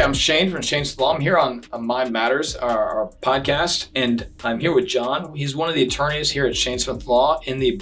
I'm Shane from Shane's Law. I'm here on Mind Matters, our podcast, and I'm here with John. He's one of the attorneys here at Shane Smith Law in the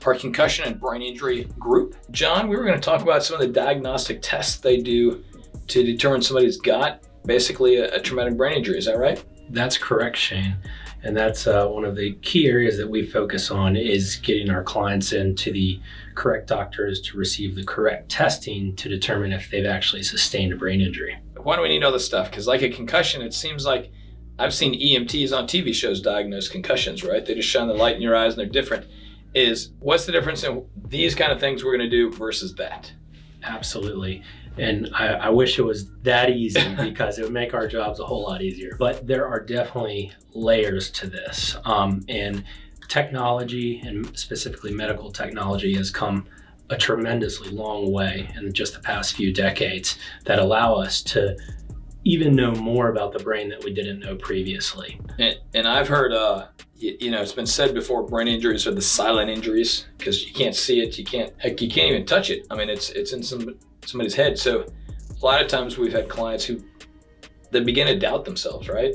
concussion and brain injury group. John, we were going to talk about some of the diagnostic tests they do to determine somebody's got basically a traumatic brain injury. Is that right? That's correct, Shane. And that's one of the key areas that we focus on is getting our clients into the correct doctors to receive the correct testing to determine if they've actually sustained a brain injury. Why do we need all this stuff? Because like a concussion, it seems like I've seen EMTs on TV shows diagnose concussions, right? They just shine the light in your eyes and they're different. What's the difference in these kind of things we're going to do versus that? Absolutely. And I wish it was that easy because it would make our jobs a whole lot easier. But there are definitely layers to this. And technology, and specifically medical technology, has come a tremendously long way in just the past few decades that allow us to even know more about the brain that we didn't know previously. And I've heard, it's been said before, brain injuries are the silent injuries because you can't see it, you can't even touch it. I mean, it's in somebody's head. So a lot of times we've had clients who they begin to doubt themselves, right?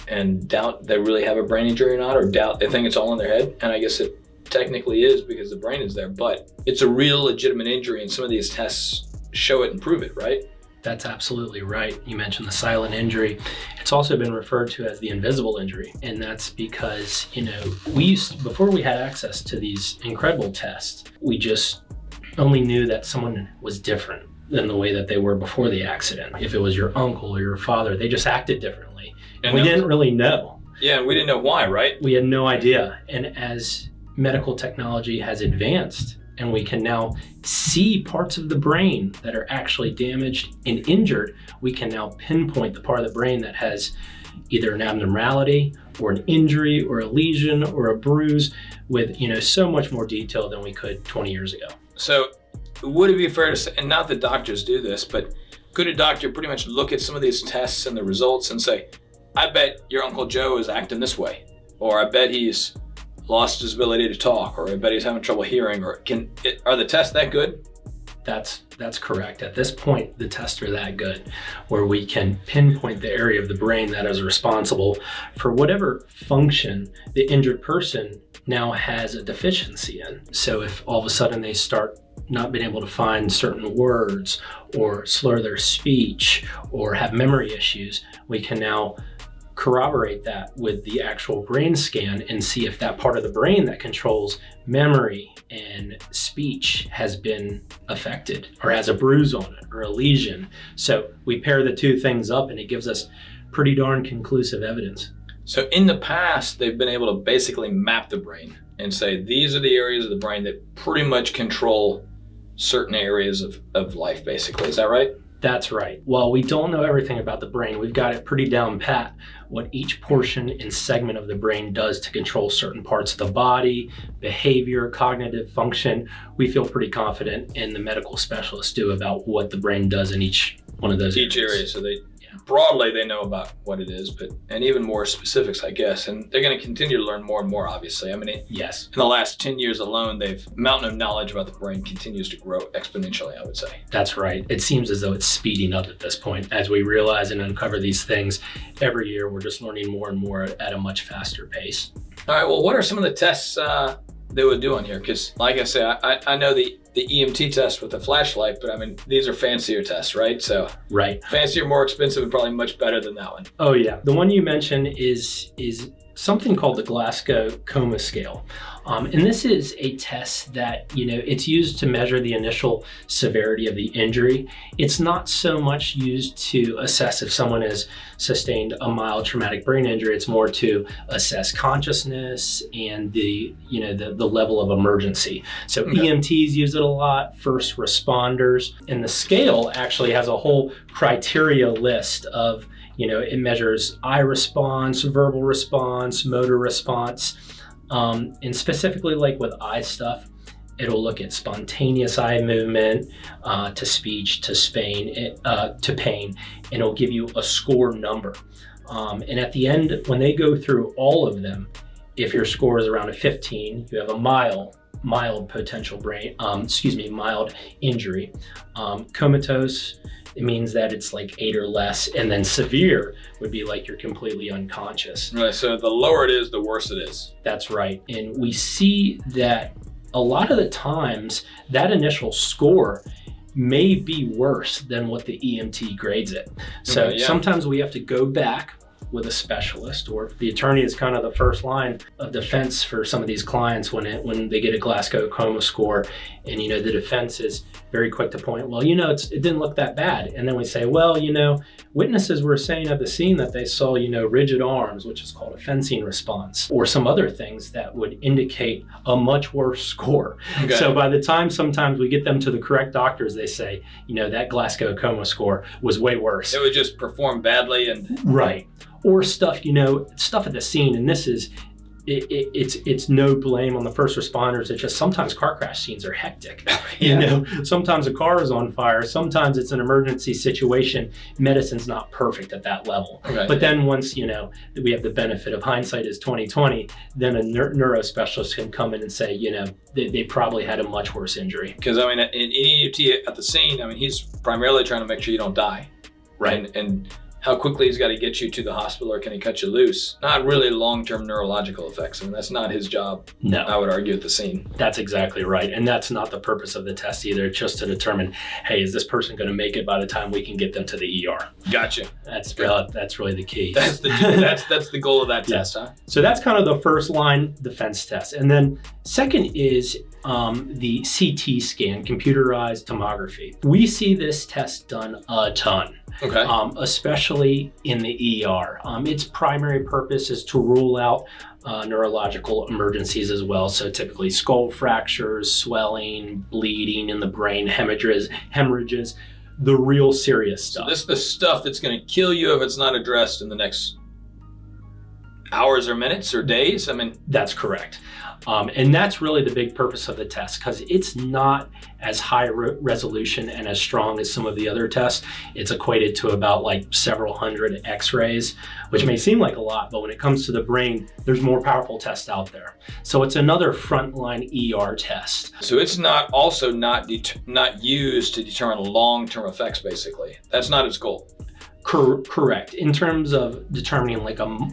And doubt they really have a brain injury or not, or doubt they think it's all in their head. And I guess it technically is because the brain is there, but it's a real legitimate injury and some of these tests show it and prove it, right? That's absolutely right. You mentioned the silent injury. It's also been referred to as the invisible injury. And that's because, before we had access to these incredible tests, we just only knew that someone was different than the way that they were before the accident. If it was your uncle or your father, they just acted differently. And we didn't really know. Yeah, we didn't know why, right? We had no idea. And as medical technology has advanced, and we can now see parts of the brain that are actually damaged and injured, we can now pinpoint the part of the brain that has either an abnormality or an injury or a lesion or a bruise with, so much more detail than we could 20 years ago. So would it be fair to say, and not that doctors do this, but could a doctor pretty much look at some of these tests and the results and say, I bet your Uncle Joe is acting this way, or I bet he's lost his ability to talk, or I bet he's having trouble hearing, or are the tests that good? That's correct. At this point, the tests are that good, where we can pinpoint the area of the brain that is responsible for whatever function the injured person now has a deficiency in. So if all of a sudden they start not being able to find certain words or slur their speech or have memory issues, we can now corroborate that with the actual brain scan and see if that part of the brain that controls memory and speech has been affected or has a bruise on it or a lesion. So we pair the two things up and it gives us pretty darn conclusive evidence. So in the past, they've been able to basically map the brain and say, these are the areas of the brain that pretty much control certain areas of life, basically. Is that right? That's right. While we don't know everything about the brain, we've got it pretty down pat what each portion and segment of the brain does to control certain parts of the body, behavior, cognitive function. We feel pretty confident, and the medical specialists do, about what the brain does in each one of those area. So broadly, they know about what it is, and even more specifics, I guess. And they're going to continue to learn more and more, obviously. I mean, yes. In the last 10 years alone, mountain of knowledge about the brain continues to grow exponentially, I would say. That's right. It seems as though it's speeding up at this point. As we realize and uncover these things, every year we're just learning more and more at a much faster pace. All right, well, what are some of the tests they would do on here? Because like I say, I know the EMT test with the flashlight, but I mean, these are fancier tests, right? So right. Fancier, more expensive, and probably much better than that one. Oh yeah. The one you mentioned is something called the Glasgow Coma Scale. And this is a test that, it's used to measure the initial severity of the injury. It's not so much used to assess if someone has sustained a mild traumatic brain injury. It's more to assess consciousness and the level of emergency. So okay. EMTs use it a lot, first responders, and the scale actually has a whole criteria list of, it measures eye response, verbal response, motor response. And specifically like with eye stuff, it'll look at spontaneous eye movement, to speech, to pain, and it'll give you a score number. And at the end, when they go through all of them, if your score is around a 15, you have a mild mild potential mild injury. Comatose, it means that it's like 8 or less, and then severe would be like you're completely unconscious. Right, so the lower it is, the worse it is. That's right. And we see that a lot of the times that initial score may be worse than what the EMT grades it. So Okay, yeah. sometimes we have to go back with a specialist, or the attorney is kind of the first line of defense for some of these clients when they get a Glasgow Coma score, and the defense is very quick to point, well, it didn't look that bad, and then we say, well, witnesses were saying at the scene that they saw rigid arms, which is called a fencing response, or some other things that would indicate a much worse score. Okay. So by the time sometimes we get them to the correct doctors, they say, that Glasgow Coma score was way worse. It would just perform badly and Right. Or stuff at the scene, and this is it's no blame on the first responders. It's just sometimes car crash scenes are hectic. Yeah. Sometimes a car is on fire, sometimes it's an emergency situation. Medicine's not perfect at that level. Okay. But then once we have the benefit of hindsight is 2020, then a neurospecialist can come in and say they probably had a much worse injury. Because in EMT at the scene, he's primarily trying to make sure you don't die. Right. And how quickly he's got to get you to the hospital, or can he cut you loose? Not really long-term neurological effects. That's not his job. No. I would argue at the scene. That's exactly right. And that's not the purpose of the test either. It's just to determine, hey, is this person going to make it by the time we can get them to the ER? Gotcha. That's really the key. That's the goal of that test, huh? So that's kind of the first line defense test. And then second is the CT scan, computerized tomography. We see this test done a ton. Okay. Especially in the ER. Its primary purpose is to rule out neurological emergencies as well. So typically skull fractures, swelling, bleeding in the brain, hemorrhages, the real serious stuff. So this is the stuff that's going to kill you if it's not addressed in the next hours or minutes or days. That's correct. And that's really the big purpose of the test, because it's not as high resolution and as strong as some of the other tests. It's equated to about several hundred x-rays, which may seem like a lot, but when it comes to the brain, there's more powerful tests out there. So it's another frontline ER test. So it's not used to determine long-term effects, basically. That's not its goal. Correct. In terms of determining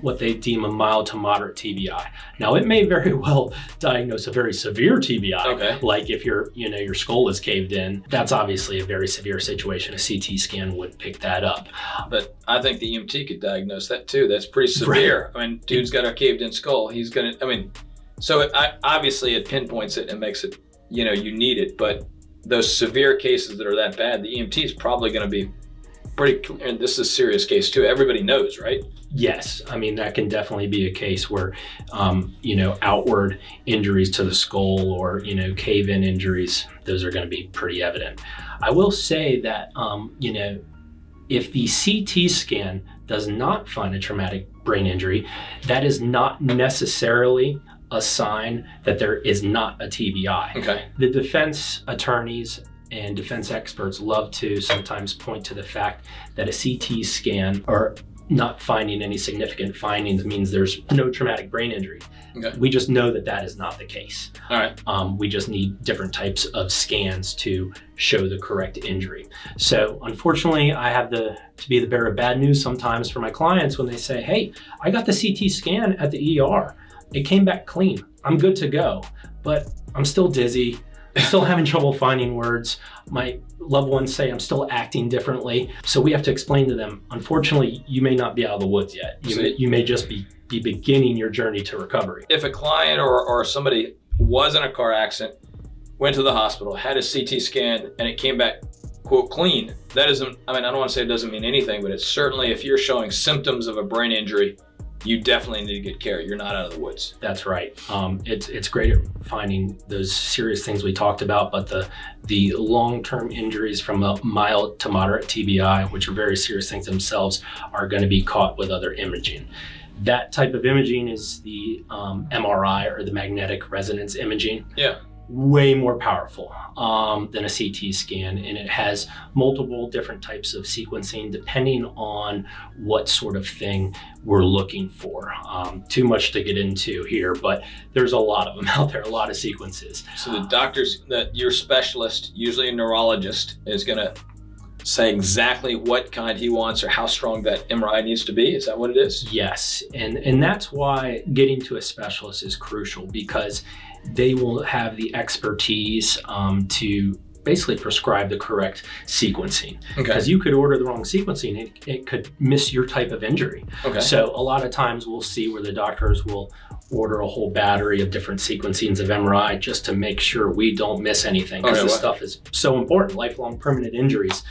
what they deem a mild to moderate TBI. Now, it may very well diagnose a very severe TBI. Okay. Like if your skull is caved in, that's obviously a very severe situation. A CT scan would pick that up. But I think the EMT could diagnose that too. That's pretty severe. Right. Dude's got a caved in skull. He's gonna. So obviously it pinpoints it and makes it. You need it. But those severe cases that are that bad, the EMT is probably going to be pretty clear. And this is a serious case too. Everybody knows, right? Yes. That can definitely be a case where, outward injuries to the skull or, cave-in injuries, those are going to be pretty evident. I will say that, if the CT scan does not find a traumatic brain injury, that is not necessarily a sign that there is not a TBI. Okay. The defense attorneys and defense experts love to sometimes point to the fact that a CT scan or not finding any significant findings means there's no traumatic brain injury. Okay. We just know that is not the case. All right. We just need different types of scans to show the correct injury. So unfortunately, I have to be the bearer of bad news sometimes for my clients when they say, hey, I got the CT scan at the ER. It came back clean. I'm good to go, but I'm still dizzy. I'm still having trouble finding words. My loved ones say I'm still acting differently. So we have to explain to them, unfortunately, you may not be out of the woods yet. You may just be beginning your journey to recovery. If a client or somebody was in a car accident, went to the hospital, had a CT scan, and it came back, quote, clean, that isn't, I don't want to say it doesn't mean anything, but it's certainly, if you're showing symptoms of a brain injury, you definitely need to get care. You're not out of the woods. That's right. It's great at finding those serious things we talked about, but the long-term injuries from a mild to moderate TBI, which are very serious things themselves, are going to be caught with other imaging. That type of imaging is the MRI, or the magnetic resonance imaging. Yeah. way more powerful than a CT scan, and it has multiple different types of sequencing depending on what sort of thing we're looking for. Too much to get into here, but there's a lot of them out there, a lot of sequences. So the doctors, that your specialist, usually a neurologist, is going to say exactly what kind he wants or how strong that MRI needs to be? Is that what it is? Yes, and that's why getting to a specialist is crucial, because they will have the expertise to basically prescribe the correct sequencing. Because you could order the wrong sequencing, it could miss your type of injury. So a lot of times we'll see where the doctors will order a whole battery of different sequencings of MRI just to make sure we don't miss anything, because this stuff is so important, lifelong permanent injuries.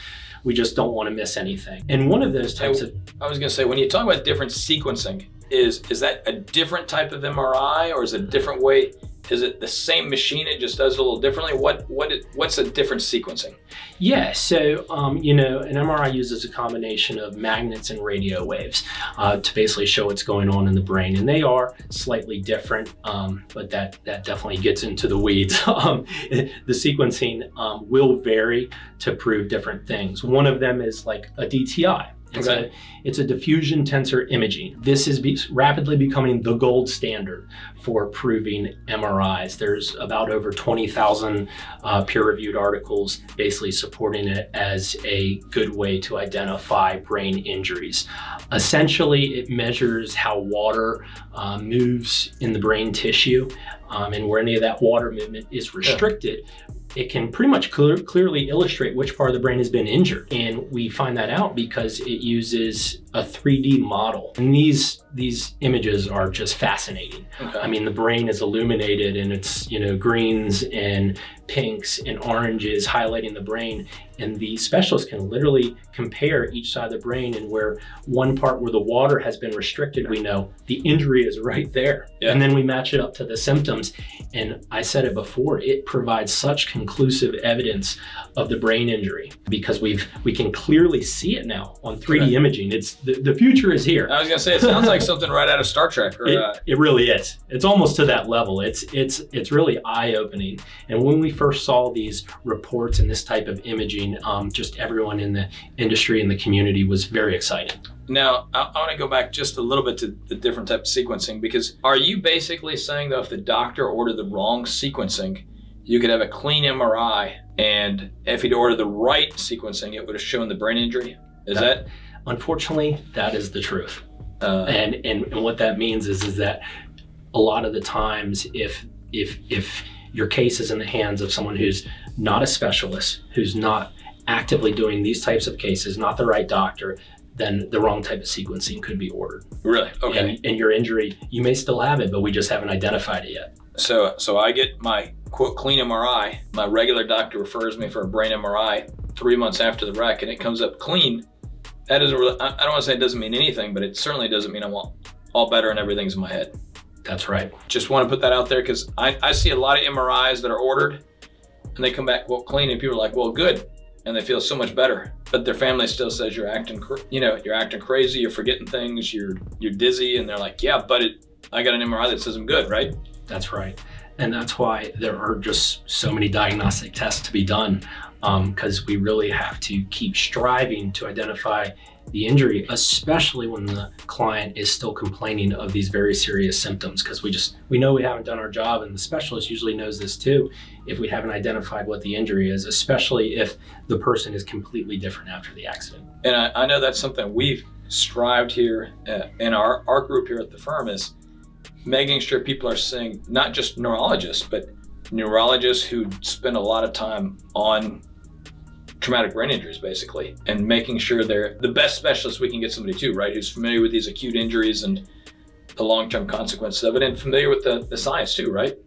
We just don't want to miss anything. And one of those types of... I was going to say, when you talk about different sequencing, is that a different type of MRI, or is it a different way? Is it the same machine, it just does it a little differently? What's a different sequencing? Yeah, so an MRI uses a combination of magnets and radio waves to basically show what's going on in the brain, and they are slightly different, but that definitely gets into the weeds. The sequencing will vary to prove different things. One of them is like a DTI. It's a diffusion tensor imaging. This is rapidly becoming the gold standard for proving MRIs. There's about over 20,000 peer-reviewed articles basically supporting it as a good way to identify brain injuries. Essentially, it measures how water moves in the brain tissue, and where any of that water movement is restricted. It can pretty much clearly illustrate which part of the brain has been injured. And we find that out because it uses a 3D model. And these images are just fascinating. I mean, the brain is illuminated, and it's, greens and pinks and oranges highlighting the brain. And the specialist can literally compare each side of the brain, and where one part where the water has been restricted, we know the injury is right there. And then we match it up to the symptoms. And I said it before, it provides such conclusive evidence of the brain injury, because we can clearly see it now on 3D imaging. It's the future is here. I was gonna say, it sounds like something right out of Star Trek. Or, it really is. It's almost to that level. It's really eye-opening. And when we first saw these reports and this type of imaging, just everyone in the industry and the community was very excited. Now, I want to go back just a little bit to the different type of sequencing, because are you basically saying, though, if the doctor ordered the wrong sequencing, you could have a clean MRI, and if he'd ordered the right sequencing, it would have shown the brain injury? Is that? Unfortunately, that is the truth. And what that means is that a lot of the times, if your case is in the hands of someone who's not a specialist, who's not actively doing these types of cases, not the right doctor, then the wrong type of sequencing could be ordered. Really? Okay. And your injury, you may still have it, but we just haven't identified it yet. So I get my quote clean MRI. My regular doctor refers me for a brain MRI 3 months after the wreck, and it comes up clean. That doesn't really, I don't want to say it doesn't mean anything, but it certainly doesn't mean I'm all better and everything's in my head. That's right. Just want to put that out there, because I see a lot of MRIs that are ordered and they come back, well, clean, and people are like, well, good. And they feel so much better, but their family still says you're acting crazy, you're forgetting things, you're dizzy, and they're like, yeah, but I got an MRI that says I'm good, right? That's right, and that's why there are just so many diagnostic tests to be done, because we really have to keep striving to identify the injury, especially when the client is still complaining of these very serious symptoms, because we know we haven't done our job, and the specialist usually knows this too, if we haven't identified what the injury is, especially if the person is completely different after the accident. And I know that's something we've strived here in our group here at the firm, is making sure people are seeing not just neurologists, but neurologists who spend a lot of time on traumatic brain injuries, basically, and making sure they're the best specialists we can get somebody to, right, who's familiar with these acute injuries and the long-term consequences of it, and familiar with the science too, right?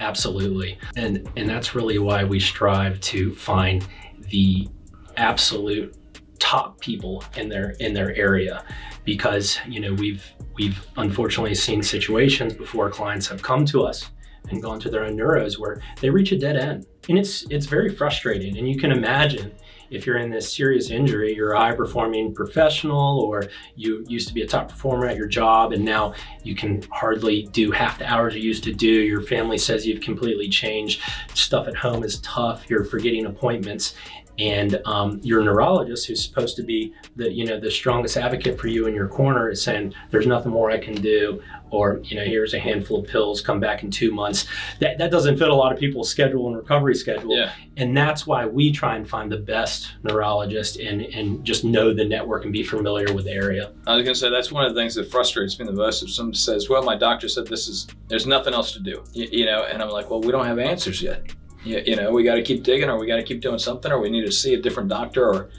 Absolutely. And that's really why we strive to find the absolute top people in their area, because we've unfortunately seen situations before clients have come to us and gone to their own neuros where they reach a dead end. And it's very frustrating. And you can imagine, if you're in this serious injury, you're a high performing professional, or you used to be a top performer at your job and now you can hardly do half the hours you used to do. Your family says you've completely changed. Stuff at home is tough. You're forgetting appointments. And your neurologist, who's supposed to be the strongest advocate for you in your corner, is saying there's nothing more I can do, or here's a handful of pills, come back in 2 months. That doesn't fit a lot of people's schedule and recovery schedule. Yeah. And that's why we try and find the best neurologist and just know the network and be familiar with the area. I was gonna say that's one of the things that frustrates me the most. If someone says, "Well, my doctor said there's nothing else to do," and I'm like, "Well, we don't have answers yet. We got to keep digging, or we got to keep doing something, or we need to see a different doctor, or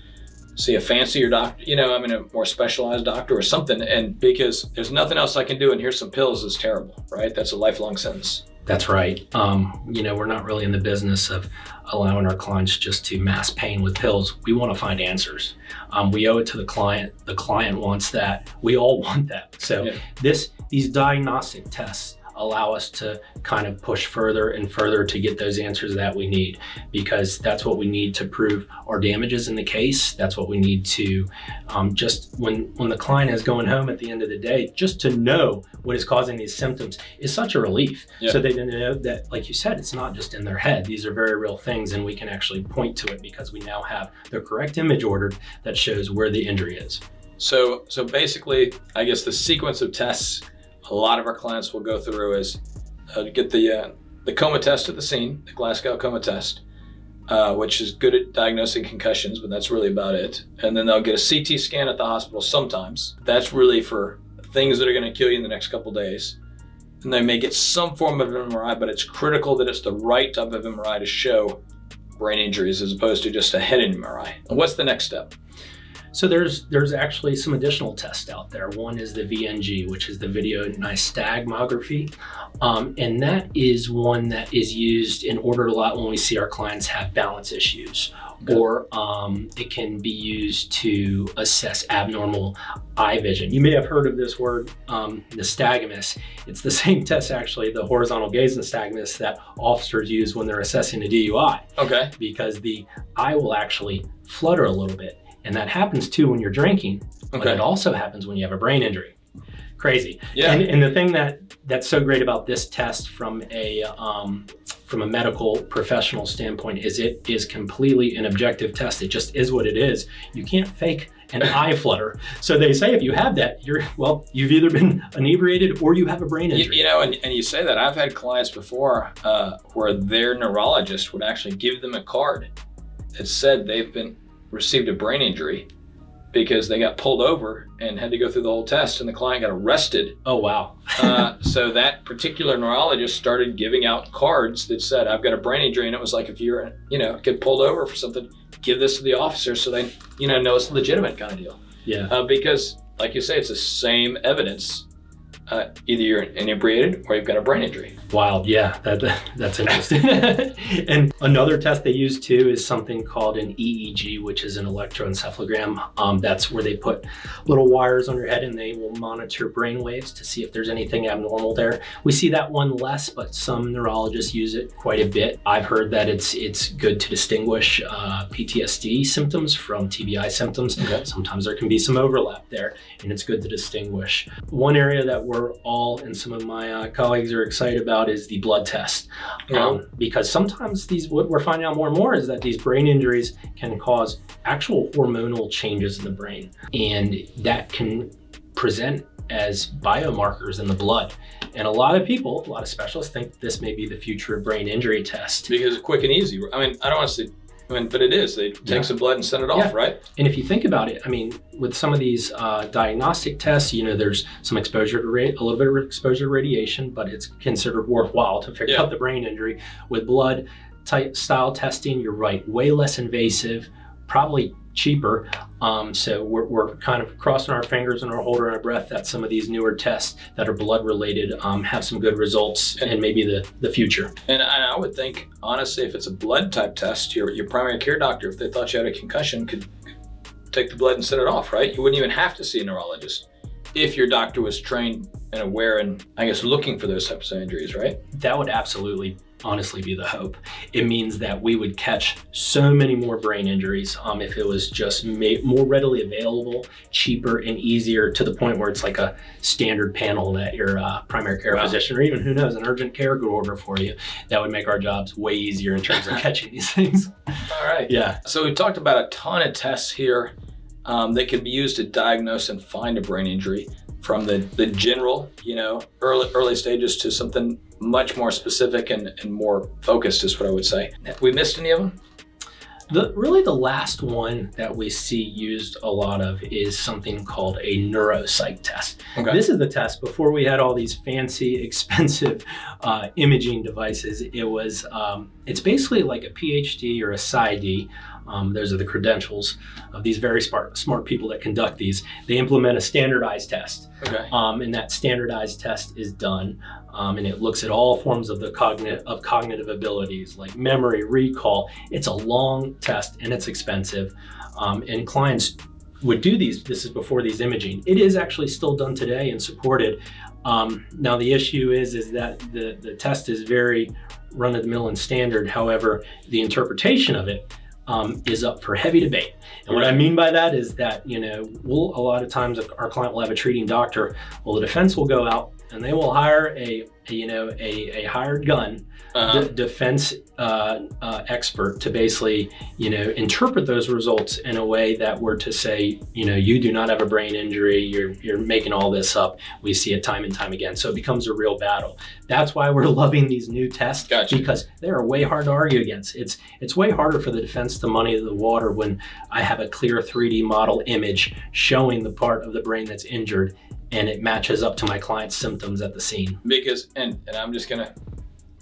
see a fancier doctor, a more specialized doctor or something." And because there's nothing else I can do, and here's some pills is terrible, right? That's a lifelong sentence. That's right. We're not really in the business of allowing our clients just to mass pain with pills. We want to find answers. We owe it to the client. The client wants that. We all want that. So these diagnostic tests allow us to kind of push further and further to get those answers that we need, because that's what we need to prove our damages in the case. That's what we need to just when the client is going home at the end of the day, just to know what is causing these symptoms is such a relief. So they know that, like you said, it's not just in their head. These are very real things, and we can actually point to it because we now have the correct image ordered that shows where the injury is. So basically, I guess the sequence of tests a lot of our clients will go through is get the coma test at the scene, the Glasgow Coma test, which is good at diagnosing concussions, but that's really about it. And then they'll get a CT scan at the hospital sometimes. That's really for things that are going to kill you in the next couple days. And they may get some form of MRI, but it's critical that it's the right type of MRI to show brain injuries as opposed to just a head MRI. And what's the next step? So there's actually some additional tests out there. One is the VNG, which is the video nystagmography. And that is one that is used and ordered a lot when we see our clients have balance issues. Okay. Or it can be used to assess abnormal eye vision. You may have heard of this word, nystagmus. It's the same test, actually, the horizontal gaze nystagmus, that officers use when they're assessing a DUI. Okay. Because the eye will actually flutter a little bit. And that happens too when you're drinking, but it also happens when you have a brain injury. Crazy. Yeah. And the thing that's so great about this test from a medical professional standpoint is it is completely an objective test. It just is what it is. You can't fake an eye flutter. So they say if you have that, you've either been inebriated or you have a brain injury. And you say that. I've had clients before where their neurologist would actually give them a card that said they've received a brain injury because they got pulled over and had to go through the whole test, and the client got arrested. Oh, wow. So that neurologist started giving out cards that said, "I've got a brain injury," and it was like, if you're, get pulled over for something, give this to the officer so they, know it's legitimate kind of deal. Yeah. Because, like you say, it's the same evidence. Either you're inebriated or you've got a brain injury. Wild, yeah, that's interesting. And another test they use too is something called an EEG, which is an electroencephalogram. That's where they put little wires on your head and they will monitor brain waves to see if there's anything abnormal there. We see that one less, but some neurologists use it quite a bit. I've heard that it's good to distinguish PTSD symptoms from TBI symptoms. Okay. Sometimes there can be some overlap there, and it's good to distinguish. One area that we're all, and some of my colleagues are excited about, is the blood test. Because sometimes what we're finding out more and more is that these brain injuries can cause actual hormonal changes in the brain, and that can present as biomarkers in the blood. And a lot of specialists think this may be the future of brain injury test. Because it's quick and easy. I mean, I don't want to say, but it is. They take some blood and send it off, right? And if you think about it, with some of these diagnostic tests, there's some exposure to a little bit of exposure to radiation, but it's considered worthwhile to figure out the brain injury. With blood type style testing, you're right, way less invasive, probably cheaper. So we're kind of crossing our fingers and we're holding our breath that some of these newer tests that are blood related have some good results and maybe the future. And I would think, honestly, if it's a blood type test, your primary care doctor, if they thought you had a concussion, could take the blood and send it off, right? You wouldn't even have to see a neurologist if your doctor was trained and aware and, I guess, looking for those types of injuries, right? That would absolutely honestly be the hope. It means that we would catch so many more brain injuries if it was just more readily available, cheaper, and easier, to the point where it's like a standard panel that your primary care physician, or even, who knows, an urgent care could order for you. That would make our jobs way easier in terms of catching these things. All right. Yeah. So we talked about a ton of tests here that can be used to diagnose and find a brain injury, from the general, early stages, to something much more specific and more focused, is what I would say. We missed any of them? Really the last one that we see used a lot of is something called a neuropsych test. Okay. This is the test before we had all these fancy, expensive imaging devices. It's basically like a PhD or a PsyD. Those are the credentials of these very smart people that conduct these. They implement a standardized test. Okay. And that standardized test is done, and it looks at all forms of cognitive abilities like memory, recall. It's a long test and it's expensive, and clients would do these. This is before these imaging. It is actually still done today and supported. Now the issue is that the test is very run-of-the-mill and standard. However, the interpretation of it is up for heavy debate. And what I mean by that is that, a lot of times our client will have a treating doctor. Well, the defense will go out and they will hire a hired gun, defense expert to basically, interpret those results in a way that were to say, you do not have a brain injury. You're making all this up. We see it time and time again. So it becomes a real battle. That's why we're loving these new tests. Gotcha. Because they are way hard to argue against. It's way harder for the defense to muddy the water when I have a clear 3D model image showing the part of the brain that's injured, and it matches up to my client's symptoms at the scene. Because, and I'm just gonna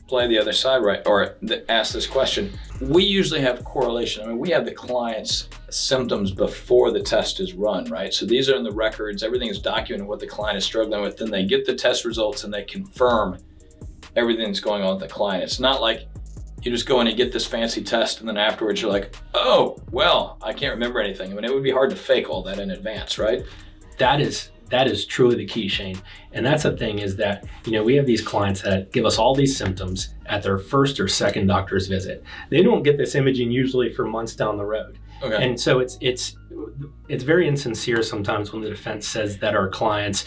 play the other side, right, or ask this question. We usually have correlation. I mean, we have the client's symptoms before the test is run, right? So these are in the records, everything is documented what the client is struggling with. Then they get the test results and they confirm everything that's going on with the client. It's not like you just go in and get this fancy test and then afterwards you're like, oh, well, I can't remember anything. I mean, it would be hard to fake all that in advance, right? That is truly the key, Shane. And that's the thing, is that, we have these clients that give us all these symptoms at their first or second doctor's visit. They don't get this imaging usually for months down the road. Okay. And so it's very insincere sometimes when the defense says that our clients,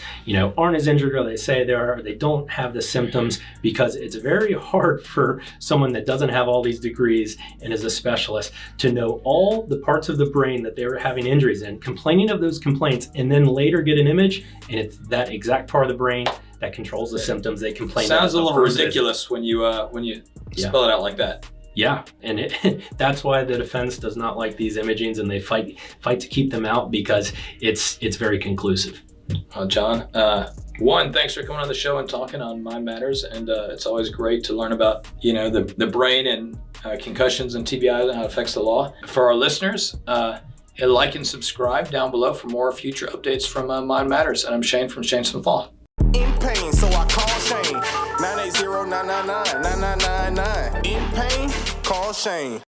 aren't as injured or they say they are, or they don't have the symptoms, because it's very hard for someone that doesn't have all these degrees and is a specialist to know all the parts of the brain that they were having injuries in, complaining of those complaints, and then later get an image and it's that exact part of the brain that controls the symptoms they complain about. Sounds a little ridiculous when you spell it out like that. Yeah, and that's why the defense does not like these imagings, and they fight to keep them out, because it's very conclusive. John, one, thanks for coming on the show and talking on Mind Matters, and it's always great to learn about the brain and concussions and TBI and how it affects the law. For our listeners, hit like and subscribe down below for more future updates from Mind Matters. And I'm Shane from Shane Smith Law. In pain, so I call Shane. 980-999-9999. In pain, call Shane.